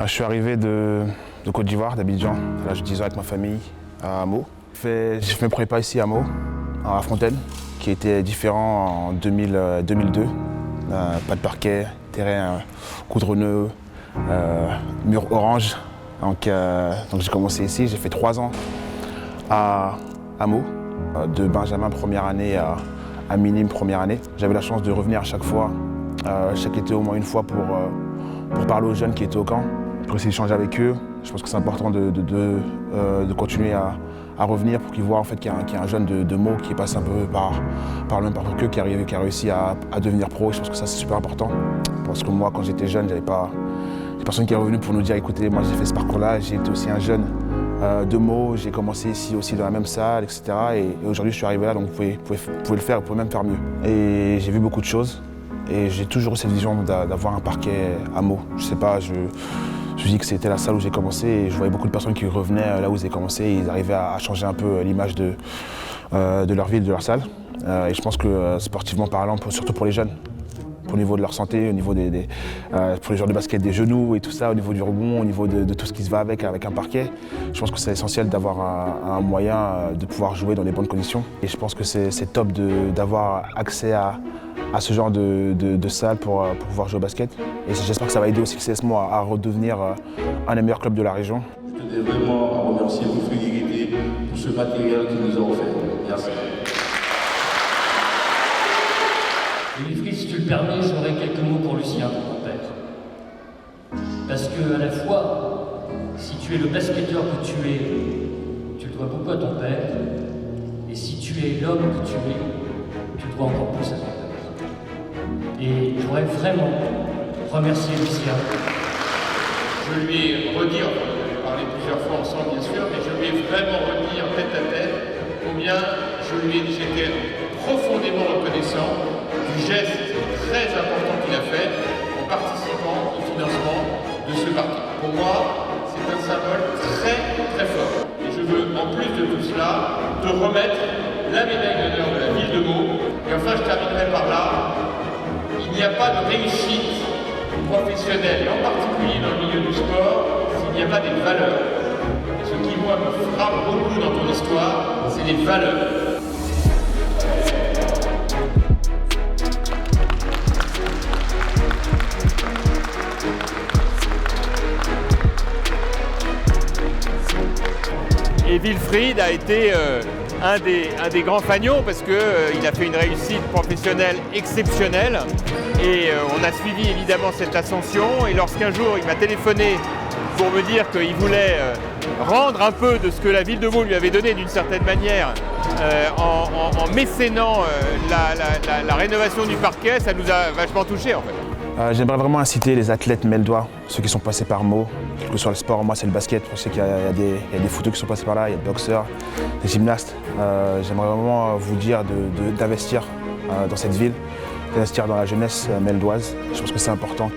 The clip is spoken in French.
Je suis arrivé de Côte d'Ivoire, d'Abidjan, à l'âge de 10 ans avec ma famille à Meaux. J'ai fait mes premiers pas ici à Meaux, à Fontaine, qui était différent en 2002. Pas de parquet, terrain goudronneux, mur orange. Donc j'ai commencé ici, j'ai fait 3 ans à Meaux, de Benjamin première année à Minime première année. J'avais la chance de revenir à chaque fois, chaque été au moins une fois pour parler aux jeunes qui étaient au camp, pour essayer d'échanger avec eux. Je pense que c'est important de continuer à revenir pour qu'ils voient en fait, qu'il y a un jeune de Meaux qui est passé un peu par le même parcours qu'eux, qui a réussi à devenir pro. Je pense que ça c'est super important. Parce que moi quand j'étais jeune, j'avais pas personne qui est revenu pour nous dire écoutez, moi j'ai fait ce parcours-là, j'ai été aussi un jeune de Meaux, j'ai commencé ici aussi dans la même salle, etc. Et aujourd'hui je suis arrivé là, donc vous pouvez le faire, vous pouvez même faire mieux. Et j'ai vu beaucoup de choses. Et j'ai toujours eu cette vision d'avoir un parquet à Meaux. Je sais pas, je dis que c'était la salle où j'ai commencé et je voyais beaucoup de personnes qui revenaient là où ils avaient commencé et ils arrivaient à changer un peu l'image de leur ville, de leur salle. Et je pense que sportivement parlant, surtout pour les jeunes, au niveau de leur santé, au niveau pour les joueurs de basket des genoux et tout ça, au niveau du rebond, au niveau de tout ce qui se va avec un parquet, je pense que c'est essentiel d'avoir un moyen de pouvoir jouer dans des bonnes conditions. Et je pense que c'est top d'avoir accès à ce genre de salle pour pouvoir jouer au basket. Et j'espère que ça va aider aussi le CS Meaux à redevenir un des meilleurs clubs de la région. Je tenais vraiment à remercier vos fidélités pour ce matériel qu'ils nous ont offert. Merci. Wilfried, si tu le permets, j'aurais quelques mots pour Lucien, pour ton père. Parce que, à la fois, si tu es le basketteur que tu es, tu le dois beaucoup à ton père. Et si tu es l'homme que tu es, tu le dois encore plus à ton père. Et je voudrais vraiment remercier Lucien. Je lui ai redit, on a parlé plusieurs fois ensemble bien sûr, mais je lui ai vraiment redit en tête à tête combien j'étais profondément reconnaissant du geste très important qu'il a fait en participant au financement de ce parquet. Pour moi, c'est un symbole très très fort. Et je veux, en plus de tout cela, te remettre la médaille d'honneur de la ville de Meaux. Et enfin, je terminerai par là. Il n'y a pas de réussite professionnelle, et en particulier dans le milieu du sport, s'il n'y a pas des valeurs. Et ce qui, moi, me frappe beaucoup dans ton histoire, c'est les valeurs. Et Wilfried a été un des grands fagnons parce qu'il a fait une réussite professionnelle exceptionnelle et on a suivi évidemment cette ascension et lorsqu'un jour il m'a téléphoné pour me dire qu'il voulait rendre un peu de ce que la ville de Meaux lui avait donné d'une certaine manière en mécénant la rénovation du parquet, ça nous a vachement touchés en fait. J'aimerais vraiment inciter les athlètes meldois, ceux qui sont passés par Meaux, quel que soit le sport. Moi, c'est le basket. Je sais qu'il y a des footeux qui sont passés par là, il y a des boxeurs, des gymnastes. J'aimerais vraiment vous dire d'investir dans cette ville, d'investir dans la jeunesse meldoise. Je pense que c'est important.